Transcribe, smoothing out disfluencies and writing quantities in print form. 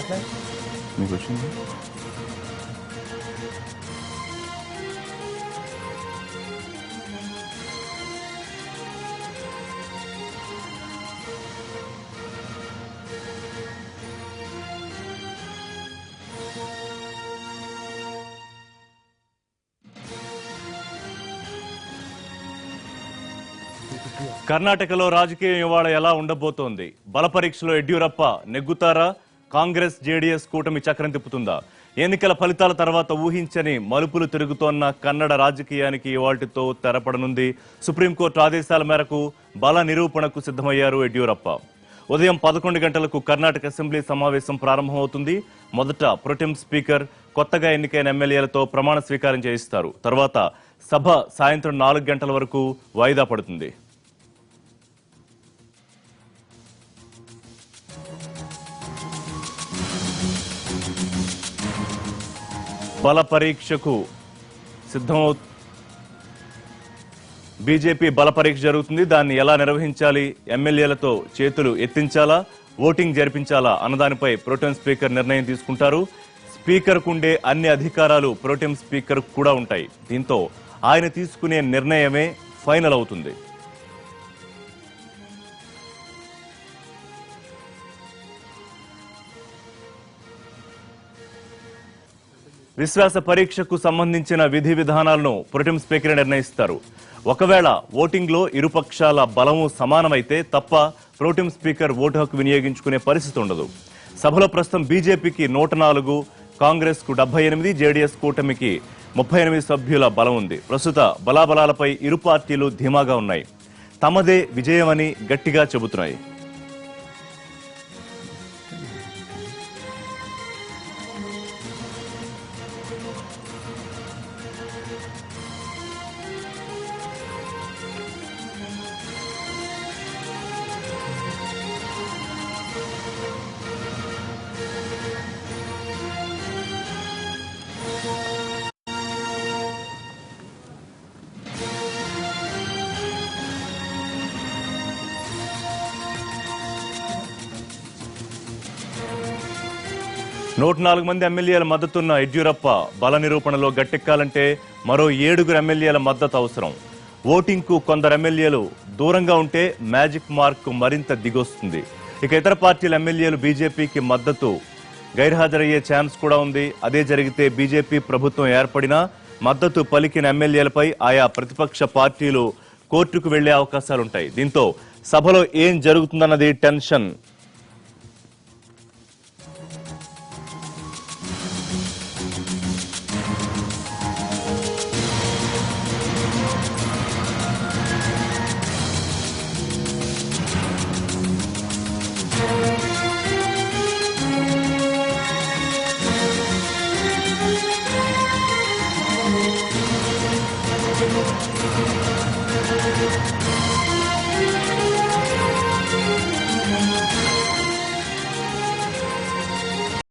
మీకు వచ్చింది. కర్ణాటకలో రాజకీయం ఇవాళ ఎలా ఉండబోతోంది? బలపరీక్షలో యడ్యూరప్ప నెగ్గుతారా? కాంగ్రెస్ జేడీఎస్ కూటమి చక్రం తిప్పుతుందా? ఎన్నికల ఫలితాల తర్వాత ఊహించని మలుపులు తిరుగుతోన్న కన్నడ రాజకీయానికి ఇవాల్టితో తెరపడనుంది. సుప్రీంకోర్టు ఆదేశాల మేరకు బల నిరూపణకు సిద్ధమయ్యారు యడ్యూరప్ప. ఉదయం 11 గంటలకు కర్ణాటక అసెంబ్లీ సమావేశం ప్రారంభమవుతుంది. మొదట ప్రొటెం స్పీకర్ కొత్తగా ఎన్నికైన ఎమ్మెల్యేలతో ప్రమాణ స్వీకారం చేయిస్తారు. తర్వాత సభ సాయంత్రం 4 గంటల వరకు వాయిదా పడుతుంది. బల పరీక్షకు బీజేపీ బల పరీక్ష జరుగుతుంది. దాన్ని ఎలా నిర్వహించాలి, ఎమ్మెల్యేలతో చేతులు ఎత్తించాలా, ఓటింగ్ జరిపించాలా అన్నదానిపై ప్రోటెం స్పీకర్ నిర్ణయం తీసుకుంటారు. స్పీకర్కు ఉండే అన్ని అధికారాలు ప్రోటెం స్పీకర్ కూడా ఉంటాయి. దీంతో ఆయన తీసుకునే నిర్ణయమే ఫైనల్ అవుతుంది. విశ్వాస పరీక్షకు సంబంధించిన విధి విధానాలను ప్రోటెం స్పీకర్ నిర్ణయిస్తారు. ఒకవేళ ఓటింగ్లో ఇరుపక్షాల బలము సమానమైతే తప్ప ప్రోటెం స్పీకర్ ఓటు హక్కు వినియోగించుకునే పరిస్థితి ఉండదు. సభలో ప్రస్తుతం బీజేపీకి 104, కాంగ్రెస్ కు 78, జేడీఎస్ కూటమికి 38 సభ్యుల బలం ఉంది. ప్రస్తుత బలాబలాలపై ఇరు పార్టీలు ధీమాగా ఉన్నాయి. తమదే విజయమని గట్టిగా చెబుతున్నాయి. నూట 4 మంది ఎమ్మెల్యేల మద్దతున్న యడ్యూరప్ప బల నిరూపణలో గట్టెక్కాలంటే మరో 7 ఎమ్మెల్యేల మద్దతు అవసరం. ఓటింగ్కు కొందరు ఎమ్మెల్యేలు దూరంగా ఉంటే మ్యాజిక్ మార్క్ మరింత దిగొస్తుంది. ఇక ఇతర పార్టీల ఎమ్మెల్యేలు బీజేపీకి మద్దతు గైర్హాజరయ్యే ఛాన్స్ కూడా ఉంది. అదే జరిగితే బీజేపీ ప్రభుత్వం ఏర్పడినా మద్దతు పలికిన ఎమ్మెల్యేలపై ఆయా ప్రతిపక్ష పార్టీలు కోర్టుకు వెళ్లే అవకాశాలుంటాయి. దీంతో సభలో ఏం జరుగుతుందన్నది టెన్షన్.